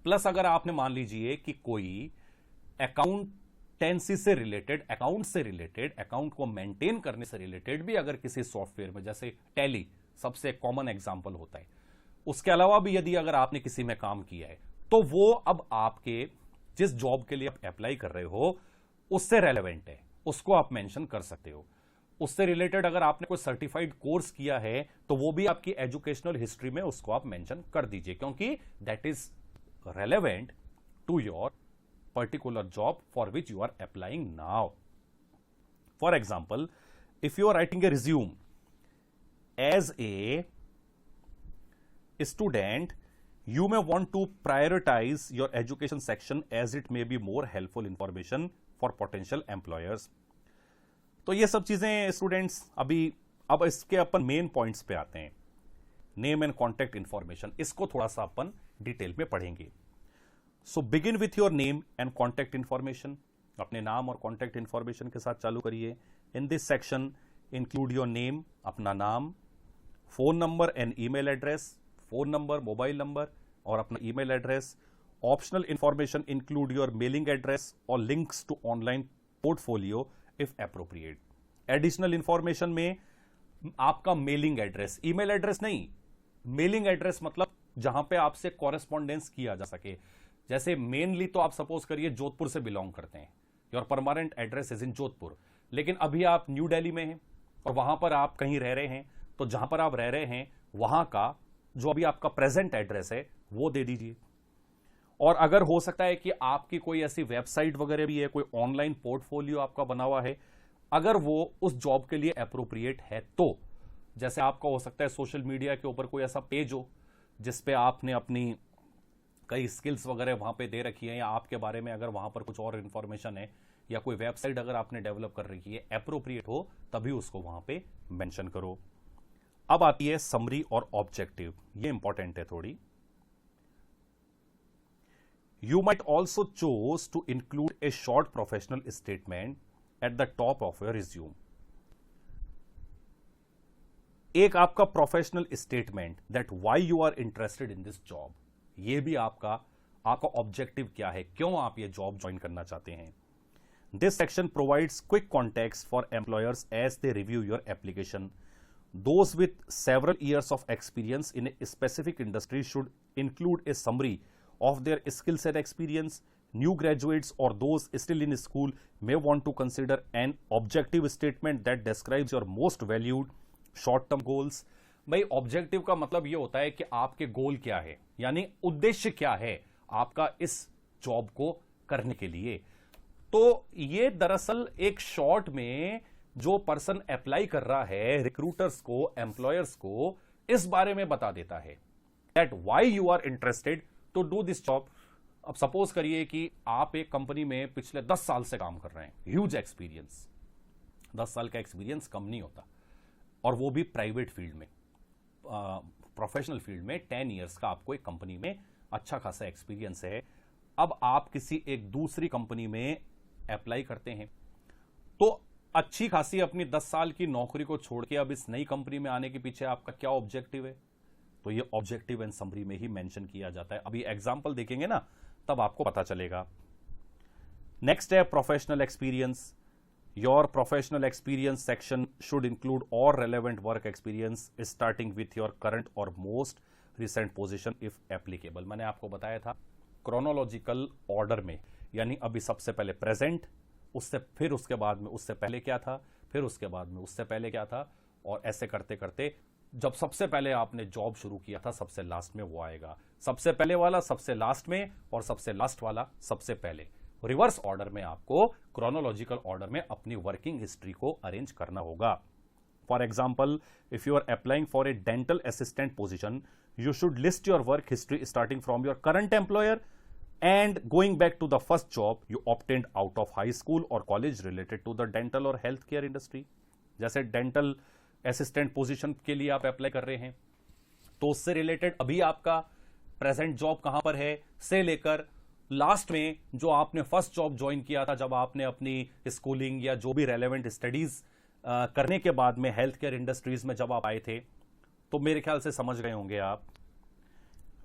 प्लस अगर आपने मान लीजिए कि कोई अकाउंटेंसी से रिलेटेड, अकाउंट से रिलेटेड, अकाउंट को मेंटेन करने से रिलेटेड भी अगर किसी सॉफ्टवेयर में, जैसे टैली सबसे कॉमन एग्जांपल होता है, उसके अलावा भी यदि अगर आपने किसी में काम किया है, तो वो अब आपके जिस जॉब के लिए आप अप्लाई कर रहे हो उससे रेलेवेंट है, उसको आप मेंशन कर सकते हो। उससे रिलेटेड अगर आपने कोई सर्टिफाइड कोर्स किया है तो वो भी आपकी एजुकेशनल हिस्ट्री में उसको आप मेंशन कर दीजिए, क्योंकि that is relevant to your particular job for which you are applying now. For example, if you are writing a resume as a student, you may want to prioritize your education section as it may be more helpful information for potential employers. तो ये सब चीजें स्टूडेंट्स अब इसके अपन मेन पॉइंट्स पे आते हैं. नेम एंड कॉन्टैक्ट इंफॉर्मेशन, इसको थोड़ा सा अपन डिटेल में पढ़ेंगे. So begin with your name and contact information. अपने नाम और कॉन्टैक्ट इंफॉर्मेशन के साथ चालू करिए. In this section include your name, अपना नाम, phone number and email address. Phone number, mobile number और अपना email address. Optional information include your mailing address और links to online portfolio if appropriate. Additional information में आपका मेलिंग एड्रेस, ईमेल एड्रेस नहीं, मेलिंग एड्रेस मतलब जहां पे आपसे कॉरेस्पॉन्डेंस किया जा सके. जैसे मेनली तो आप सपोज करिए जोधपुर से बिलोंग करते हैं, your permanent address is in Jodhpur, लेकिन अभी आप न्यू दिल्ली में हैं और वहां पर आप कहीं रह रहे हैं, तो जहां पर आप रह रहे हैं वहां का जो अभी आपका प्रेजेंट एड्रेस है वो दे दीजिए. और अगर हो सकता है कि आपकी कोई ऐसी वेबसाइट वगैरह भी है, कोई ऑनलाइन पोर्टफोलियो आपका बना हुआ है, अगर वो उस जॉब के लिए अप्रोप्रिएट है तो, जैसे आपका हो सकता है सोशल मीडिया के ऊपर कोई ऐसा पेज हो जिसपे आपने अपनी कई स्किल्स वगैरह वहां पे दे रखी है, या आपके बारे में अगर वहां पर कुछ और इंफॉर्मेशन है, या कोई वेबसाइट अगर आपने डेवलप कर रखी है, अप्रोप्रिएट हो तभी उसको वहां पे मेंशन करो. अब आती है समरी और ऑब्जेक्टिव. ये इंपॉर्टेंट है थोड़ी. You might also choose to include a short professional statement at the top of your resume. एक आपका professional statement that why you are interested in this job. यह भी आपका ऑब्जेक्टिव क्या है, क्यों आप ये जॉब ज्वाइन करना चाहते हैं. This section provides quick context for employers as they review your application. Those with several years of experience in a specific industry should include a summary of their skill set experience. New graduates or those still in school may want to consider an objective statement that describes your most valued short-term goals. भाई ऑब्जेक्टिव का मतलब ये होता है कि आपके गोल क्या है, यानी उद्देश्य क्या है आपका इस जॉब को करने के लिए. तो ये दरअसल एक शॉर्ट में जो पर्सन अप्लाई कर रहा है रिक्रूटर्स को, एम्प्लॉयर्स को इस बारे में बता देता है that why you are interested to do this job. अब सपोज करिए कि आप एक कंपनी में पिछले 10 साल से काम कर रहे हैं, ह्यूज एक्सपीरियंस. 10 साल का एक्सपीरियंस कम नहीं होता, और वो भी प्राइवेट फील्ड में. प्रोफेशनल फील्ड में 10 ईयर्स का आपको एक कंपनी में अच्छा खासा एक्सपीरियंस है. अब आप किसी एक दूसरी कंपनी में अप्लाई करते हैं, तो अच्छी खासी अपनी 10 साल की नौकरी को छोड़ के अब इस नई कंपनी में आने के पीछे आपका क्या ऑब्जेक्टिव है, तो ये ऑब्जेक्टिव एंड समरी में ही मेंशन किया जाता है. अभी एग्जांपल देखेंगे ना तब आपको पता चलेगा. नेक्स्ट है professional experience. Your professional experience section should include all relevant work experience starting with your current or most recent position if applicable. मैंने आपको बताया था क्रोनोलॉजिकल ऑर्डर में, यानी अभी सबसे पहले प्रेजेंट, उससे फिर उसके बाद में उससे पहले क्या था, फिर उसके बाद में उससे पहले क्या था, और ऐसे करते करते जब सबसे पहले आपने जॉब शुरू किया था सबसे लास्ट में वो आएगा. सबसे पहले वाला सबसे लास्ट में, और सबसे लास्ट वाला सबसे पहले. रिवर्स ऑर्डर में आपको क्रोनोलॉजिकल ऑर्डर में अपनी वर्किंग हिस्ट्री को अरेंज करना होगा. For example, if you are applying for a dental assistant position, you should list your work history starting from your current employer and going back to the first job you obtained out of high school or college related to the dental or healthcare industry. जैसे डेंटल असिस्टेंट पोजीशन के लिए आप अप्लाई कर रहे हैं, तो उससे रिलेटेड अभी आपका प्रेजेंट जॉब कहां पर है से लेकर लास्ट में जो आपने फर्स्ट जॉब ज्वाइन किया था जब आपने अपनी स्कूलिंग या जो भी रेलेवेंट स्टडीज करने के बाद में हेल्थ केयर इंडस्ट्रीज में जब आप आए थे, तो मेरे ख्याल से समझ गए होंगे आप.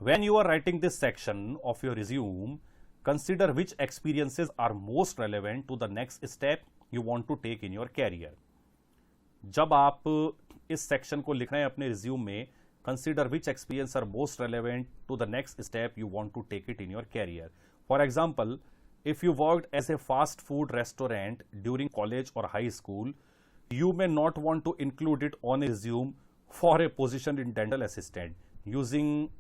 When you are writing this section of your resume, consider which experiences are most relevant to the next step you want to take in your career. जब आप इस सेक्शन को लिख रहे हैं अपने रिज्यूम में, consider which experience are most relevant to the next step you want to take it in your career. For example, if you worked as a fast food restaurant during college or high school, you may not want to include it on a resume for a position in dental assistant using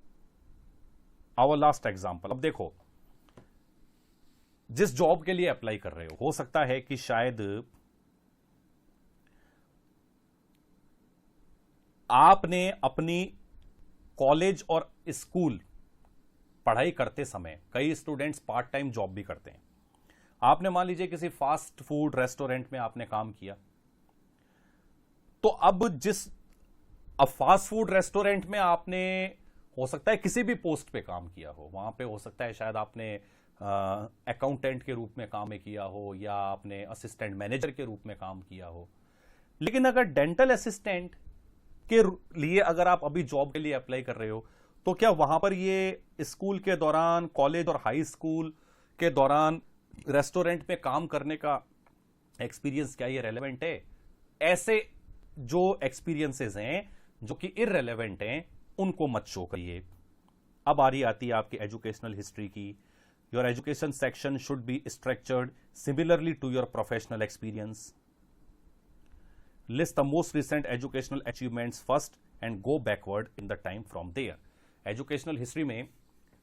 our last example. अब देखो, जिस जॉब के लिए अप्लाई कर रहे हो सकता है कि शायद आपने अपनी कॉलेज और स्कूल पढ़ाई करते समय कई स्टूडेंट्स पार्ट टाइम जॉब भी करते हैं। आपने मान लीजिए किसी फास्ट फूड रेस्टोरेंट में आपने काम किया, तो अब फास्ट फूड रेस्टोरेंट में आपने हो सकता है किसी भी पोस्ट पे काम किया हो, वहां पे हो सकता है शायद आपने अकाउंटेंट के रूप में काम किया हो या आपने असिस्टेंट मैनेजर के रूप में काम किया हो। लेकिन अगर डेंटल असिस्टेंट के लिए अगर आप अभी जॉब के लिए अप्लाई कर रहे हो, तो क्या वहां पर ये स्कूल के दौरान, कॉलेज और हाई स्कूल के दौरान रेस्टोरेंट में काम करने का एक्सपीरियंस क्या ये रेलेवेंट है? ऐसे जो एक्सपीरियंसेस हैं जो कि इररेलेवेंट हैं, उनको मत शो करिए। अब आती है आपकी एजुकेशनल हिस्ट्री की। Your education section should be structured similarly to your professional experience. List the most recent educational achievements first and go backward in the time from there. Educational history में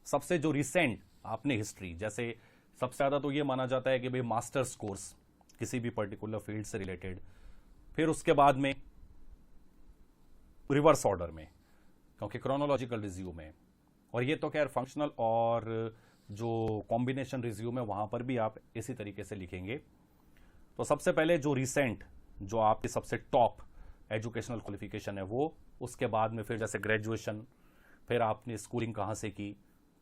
सबसे जो रिसेंट आपने हिस्ट्री, जैसे सबसे ज्यादा तो ये माना जाता है कि भाई मास्टर्स कोर्स किसी भी पर्टिकुलर फील्ड से रिलेटेड, फिर उसके बाद में रिवर्स ऑर्डर में, क्योंकि क्रोनोलॉजिकल रिज्यूम है, और ये तो खैर फंक्शनल और जो कॉम्बिनेशन रिज्यूम है वहां पर भी आप इसी तरीके से लिखेंगे। तो सबसे पहले जो रिसेंट, जो आपकी सबसे टॉप एजुकेशनल क्वालिफिकेशन है वो, उसके बाद में फिर जैसे ग्रेजुएशन, फिर आपने स्कूलिंग कहां से की,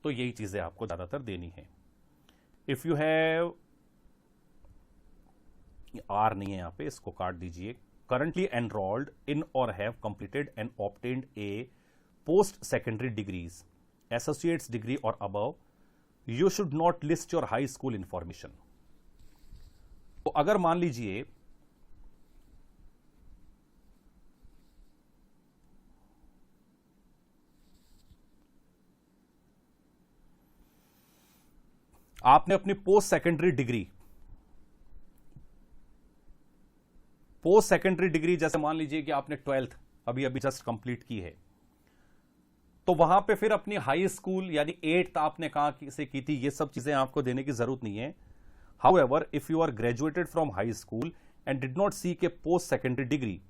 तो यही चीजें आपको ज्यादातर देनी है। इफ यू हैव, आर नहीं है यहां पे, इसको काट दीजिए। Currently enrolled in or have completed and obtained a post secondary degrees, associates degree or above, you should not list your high school information. तो अगर मान लीजिए आपने अपनी पोस्ट सेकेंडरी डिग्री जैसे मान लीजिए कि आपने 12th अभी जस्ट कंप्लीट की है, तो वहां पे फिर अपनी हाई स्कूल यानी 8th आपने कहां से की थी, ये सब चीजें आपको देने की जरूरत नहीं है। However, if you are graduated from high school and did not seek a post secondary degree,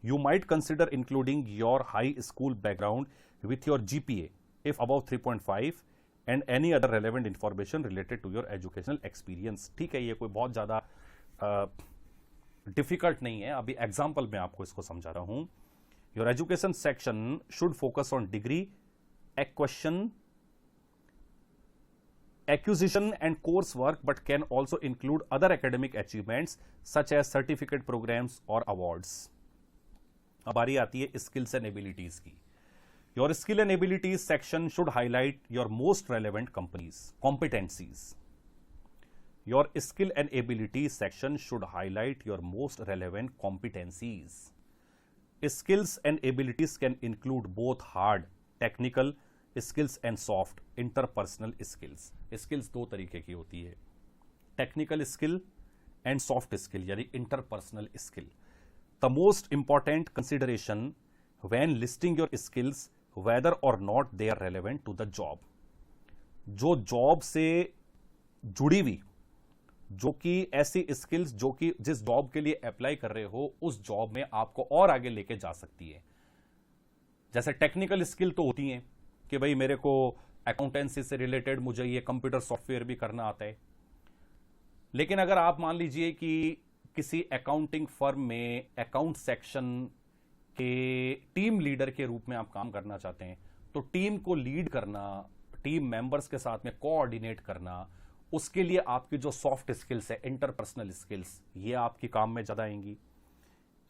you might consider including your high school background with your GPA if above 3.5 and any other relevant information related to your educational experience। ठीक है, ये कोई बहुत ज्यादा डिफिकल्ट नहीं है, अभी एग्जाम्पल में आपको इसको समझा रहा हूं। Your education section should focus on degree acquisition and coursework, but can also include other academic achievements such as certificate programs or awards। अब बारी आती है स्किल्स एंड एबिलिटीज की। Your skill and abilities section should highlight your most relevant competencies। Your skill and abilities section should highlight your most relevant competencies। Skills and abilities can include both hard technical skills and soft interpersonal skills। Skills दो तरीके की होती है, technical skill and soft skill यानी interpersonal skill. The most important consideration when listing your skills whether or not they are relevant to the job. जो जॉब से जुड़ी हुई, जो कि ऐसी स्किल्स जो कि जिस जॉब के लिए अप्लाई कर रहे हो उस जॉब में आपको और आगे लेके जा सकती है। जैसे टेक्निकल स्किल तो होती हैं कि भाई मेरे को अकाउंटेंसी से रिलेटेड मुझे ये कंप्यूटर सॉफ्टवेयर भी करना आता है, लेकिन अगर आप मान लीजिए कि किसी अकाउंटिंग फर्म में अकाउंट सेक्शन के टीम लीडर के रूप में आप काम करना चाहते हैं, तो टीम को लीड करना, टीम मेंबर्स के साथ में कोऑर्डिनेट करना, उसके लिए आपकी जो सॉफ्ट स्किल्स है, इंटरपर्सनल स्किल्स, ये आपके काम में ज्यादा आएंगी।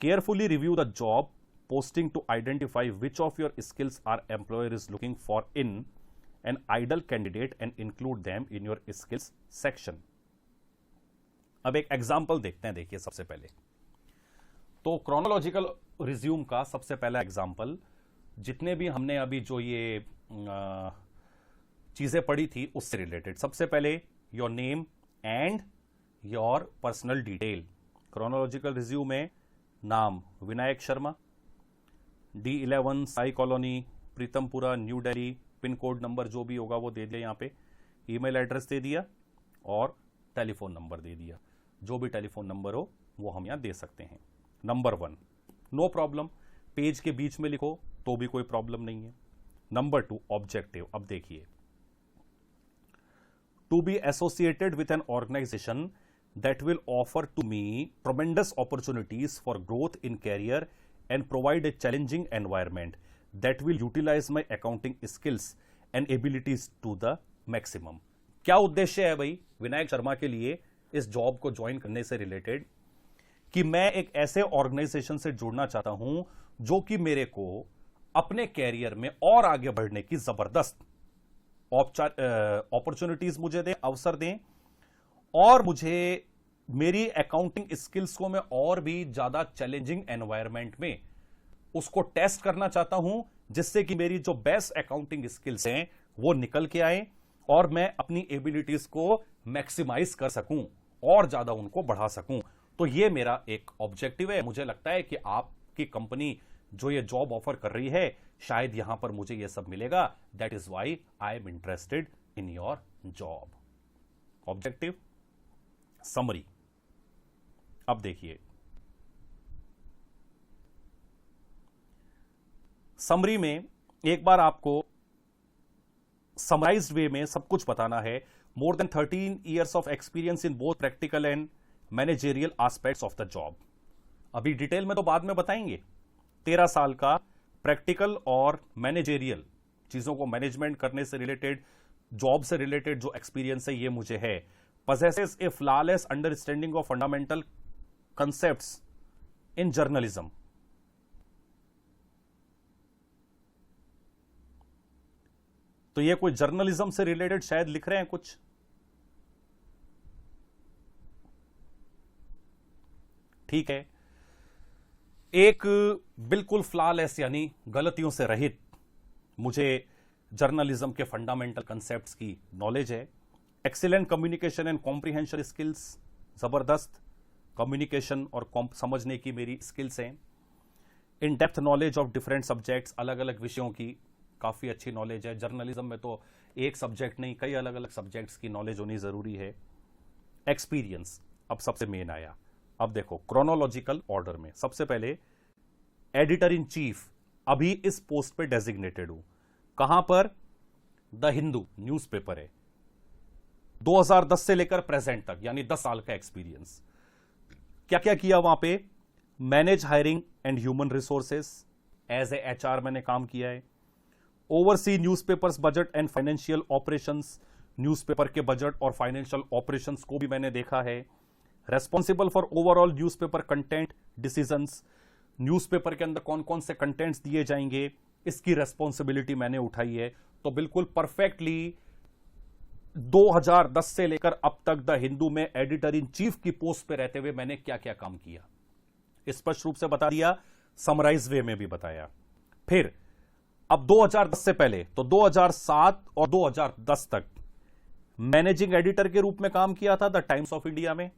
Carefully review the job posting to identify which of your skills our employer is looking for in an ideal candidate and include them in your skills section। अब एक एग्जांपल देखते हैं। देखिए, सबसे पहले तो क्रोनोलॉजिकल रिज्यूम का सबसे पहला एग्जांपल, जितने भी हमने अभी जो ये चीजें पढ़ी थी उससे रिलेटेड। सबसे पहले your name and your personal detail. Chronological resume में नाम Vinayak Sharma, D11 Sai colony, Pritampura, new Delhi, pin code number जो भी होगा वो दे दिया यहाँ पे, ईमेल एड्रेस दे दिया और टेलीफोन नंबर दे दिया। जो भी टेलीफोन नंबर हो वो हम यहाँ दे सकते हैं। नंबर 1, नो प्रॉब्लम, पेज के बीच में लिखो तो भी कोई प्रॉब्लम नहीं है। Number 2, objective. अब देखिए, to be associated with an organisation that will offer to me tremendous opportunities for growth in career and provide a challenging environment that will utilize my accounting skills and abilities to the maximum। क्या उद्देश्य है भाई विनायक शर्मा के लिए इस जॉब को ज्वाइन करने से रिलेटेड, कि मैं एक ऐसे ऑर्गेनाइजेशन से जुड़ना चाहता हूं जो कि मेरे को अपने कैरियर में और आगे बढ़ने की जबरदस्त अपॉर्चुनिटीज मुझे दें, अवसर दें, और मुझे मेरी अकाउंटिंग स्किल्स को मैं और भी ज्यादा चैलेंजिंग एनवायरनमेंट में उसको टेस्ट करना चाहता हूं, जिससे कि मेरी जो बेस्ट अकाउंटिंग स्किल्स हैं वो निकल के आए और मैं अपनी एबिलिटीज को मैक्सिमाइज कर सकूं और ज्यादा उनको बढ़ा सकूं। तो ये मेरा एक ऑब्जेक्टिव है। मुझे लगता है कि आपकी कंपनी जो ये जॉब ऑफर कर रही है, शायद यहां पर मुझे ये सब मिलेगा। That is why I am interested in your job. Objective, summary. अब देखिए, समरी में एक बार आपको समराइज्ड वे में सब कुछ बताना है। More than 13 years of experience in both practical and managerial aspects of the job. अभी डिटेल में तो बाद में बताएंगे। 13 साल का प्रैक्टिकल और मैनेजेरियल चीजों को मैनेजमेंट करने से रिलेटेड, जॉब से रिलेटेड जो एक्सपीरियंस है ये मुझे है। possesses a flawless understanding of fundamental concepts in journalism। तो ये कोई जर्नलिज्म से रिलेटेड शायद लिख रहे हैं कुछ। ठीक है, एक बिल्कुल फ्लॉलेस यानी गलतियों से रहित मुझे जर्नलिज्म के फंडामेंटल कंसेप्ट्स की नॉलेज है। Excellent communication and comprehension skills, जबरदस्त कम्युनिकेशन और समझने की मेरी स्किल्स हैं। In depth knowledge of different subjects, अलग अलग विषयों की काफी अच्छी नॉलेज है। जर्नलिज्म में तो एक सब्जेक्ट नहीं, कई अलग अलग सब्जेक्ट्स की नॉलेज होनी जरूरी है। एक्सपीरियंस अब सबसे मेन आया। अब देखो क्रोनोलॉजिकल ऑर्डर में सबसे पहले एडिटर इन चीफ अभी इस पोस्ट पे डेजिग्नेटेड हूं। कहां पर? द हिंदू न्यूज़पेपर है। 2010 से लेकर प्रेजेंट तक, यानी 10 साल का एक्सपीरियंस। क्या क्या किया वहां पे? Manage hiring and human resources, as a HR मैंने काम किया है। Oversee newspapers budget and financial operations, newspaper के बजट और फाइनेंशियल ऑपरेशंस को भी मैंने देखा है। Responsible for overall newspaper content decisions, newspaper के अंदर कौन कौन से कंटेंट्स दिए जाएंगे, इसकी रेस्पॉन्सिबिलिटी मैंने उठाई है। तो बिल्कुल परफेक्टली 2010 से लेकर अब तक द हिंदू में एडिटर इन चीफ की पोस्ट पे रहते हुए मैंने क्या क्या काम किया, स्पष्ट रूप से बता दिया, समराइज वे में भी बताया। फिर अब 2010 से पहले तो 2007 और 2010 तक मैनेजिंग एडिटर के रूप में काम किया था द टाइम्स ऑफ इंडिया में।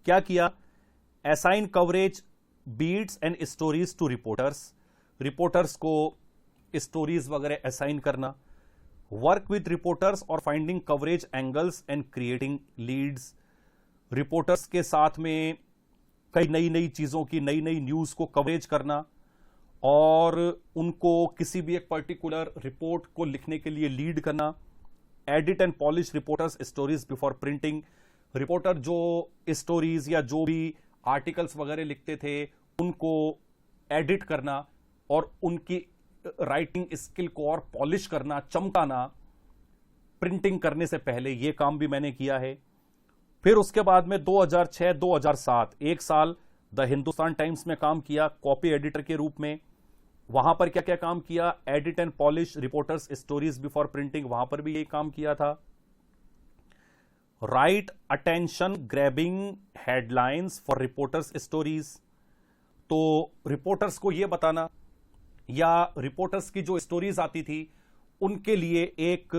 क्या किया? Assign coverage beats and stories to reporters, reporters को स्टोरीज वगैरह असाइन करना। वर्क विद रिपोर्टर्स और finding coverage angles and creating leads, reporters के साथ में कई नई नई चीजों की, नई नई न्यूज को कवरेज करना और उनको किसी भी एक पर्टिकुलर रिपोर्ट को लिखने के लिए लीड करना। Edit and polish reporters stories before printing, reporter जो स्टोरीज या जो भी आर्टिकल्स वगैरह लिखते थे उनको एडिट करना और उनकी राइटिंग स्किल को और पॉलिश करना, चमकाना प्रिंटिंग करने से पहले, यह काम भी मैंने किया है। फिर उसके बाद में 2006-2007 एक साल द हिंदुस्तान टाइम्स में काम किया कॉपी एडिटर के रूप में। वहां पर क्या क्या काम किया? Edit and polish reporters stories before printing, वहां पर भी यही काम किया था। Right attention grabbing headlines for reporters stories, तो रिपोर्टर्स को यह बताना या रिपोर्टर्स की जो स्टोरीज आती थी उनके लिए एक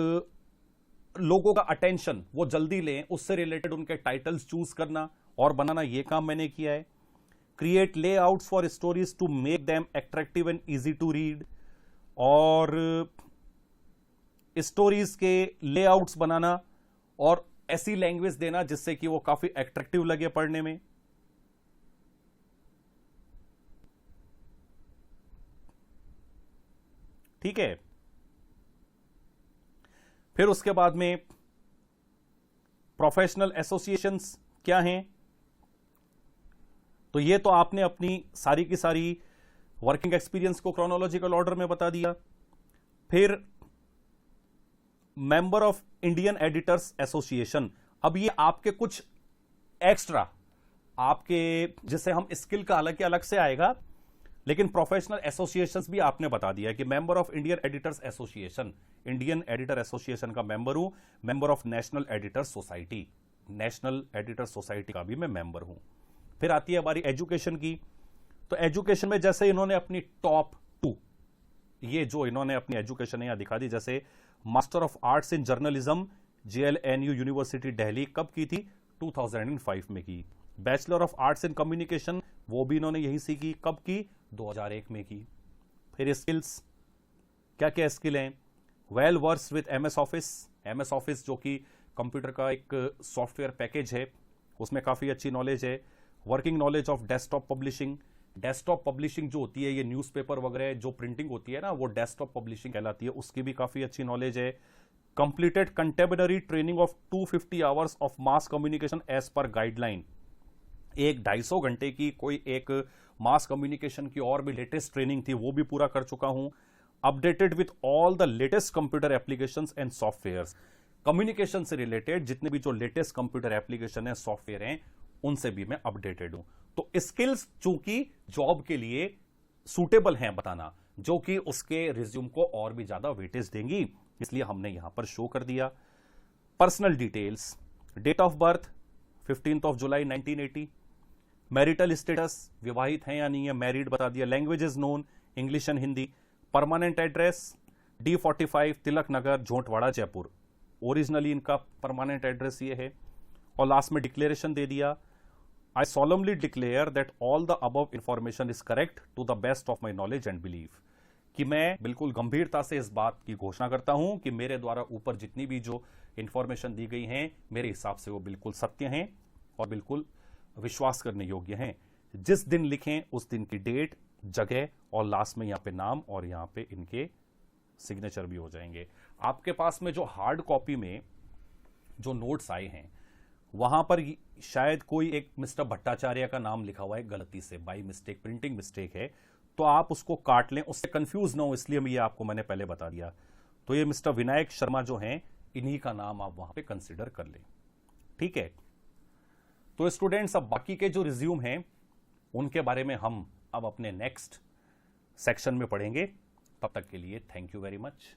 लोगों का अटेंशन वो जल्दी लें, उससे रिलेटेड उनके टाइटल्स चूज करना और बनाना, यह काम मैंने किया है। Create layouts for stories to make them attractive and easy to read, और स्टोरीज के लेआउट्स बनाना और ऐसी लैंग्वेज देना जिससे कि वो काफी एट्रैक्टिव लगे पढ़ने में। ठीक है, फिर उसके बाद में प्रोफेशनल एसोसिएशंस क्या हैं, तो ये तो आपने अपनी सारी की सारी वर्किंग एक्सपीरियंस को क्रोनोलॉजिकल ऑर्डर में बता दिया। फिर member of Indian editors association, अब ये आपके कुछ एक्स्ट्रा आपके, जिससे हम स्किल का अलग के अलग से आएगा, लेकिन प्रोफेशनल एसोसिएशंस भी आपने बता दिया कि member of Indian editors association, Indian editor association का मेंबर हूं, member of national editor society, national editor society का भी मैं मेंबर हूं। फिर आती है हमारी एजुकेशन की, तो एजुकेशन में जैसे इन्होंने अपनी टॉप 2, ये जो इन्होंने अपनी एजुकेशन यहां दिखा दी, जैसे master of arts in journalism JLNU university Delhi कब की थी, 2005 में की। Bachelor of arts in communication वो भी इन्होंने यही सीखी, कब की, 2001 में की। फिर स्किल्स, क्या क्या स्किल हैं, well verse with MS office जो कि कंप्यूटर का एक सॉफ्टवेयर पैकेज है, उसमें काफी अच्छी नॉलेज है। Working knowledge of desktop publishing जो होती है, ये न्यूज़पेपर वगैरह जो प्रिंटिंग होती है ना, वो डेस्कटॉप पब्लिशिंग कहलाती है, उसकी भी काफी अच्छी नॉलेज है। Completed contemporary training of 250 hours of mass communication as per guideline, एक 250 घंटे की कोई एक मास कम्युनिकेशन की और भी लेटेस्ट ट्रेनिंग थी, वो भी पूरा कर चुका हूं। Updated with all the latest computer applications and softwares, communication से रिलेटेड जितने भी जो लेटेस्ट कंप्यूटर एप्लीकेशन है, सॉफ्टवेयर हैं, उनसे भी मैं अपडेटेड हूं। तो स्किल्स चूंकि जॉब के लिए सूटेबल हैं बताना, जो कि उसके रिज्यूम को और भी ज्यादा वेटेज देंगी, इसलिए हमने यहां पर शो कर दिया। Personal details, date of birth 15 July 1980, marital status, विवाहित हैं या नहीं है, मैरिड बता दिया। Languages known, English and Hindi. Permanent address D45 Tilak Nagar, झोंटवाड़ा, जयपुर, ओरिजिनली इनका परमानेंट एड्रेस ये है। और लास्ट में डिक्लेरेशन दे दिया, I solemnly declare that all the above information is correct to the best of my knowledge and belief, कि मैं बिल्कुल गंभीरता से इस बात की घोषणा करता हूं कि मेरे द्वारा ऊपर जितनी भी जो इंफॉर्मेशन दी गई हैं, मेरे हिसाब से वो बिल्कुल सत्य हैं और बिल्कुल विश्वास करने योग्य हैं। जिस दिन लिखें उस दिन की डेट, जगह और लास्ट में यहां पे नाम और यहां पे इनके सिग्नेचर भी हो जाएंगे। आपके पास में जो हार्ड कॉपी में जो नोट्स आए हैं, वहां पर शायद कोई एक मिस्टर भट्टाचार्य का नाम लिखा हुआ है गलती से, बाई मिस्टेक, प्रिंटिंग मिस्टेक है, तो आप उसको काट लें, उससे कंफ्यूज ना हो, इसलिए ये आपको मैंने पहले बता दिया। तो ये मिस्टर विनायक शर्मा जो हैं, इन्हीं का नाम आप वहां पे कंसीडर कर लें। ठीक है, तो स्टूडेंट्स अब बाकी के जो रिज्यूम हैं उनके बारे में हम अब अपने नेक्स्ट सेक्शन में पढ़ेंगे। तब तक के लिए थैंक यू वेरी मच।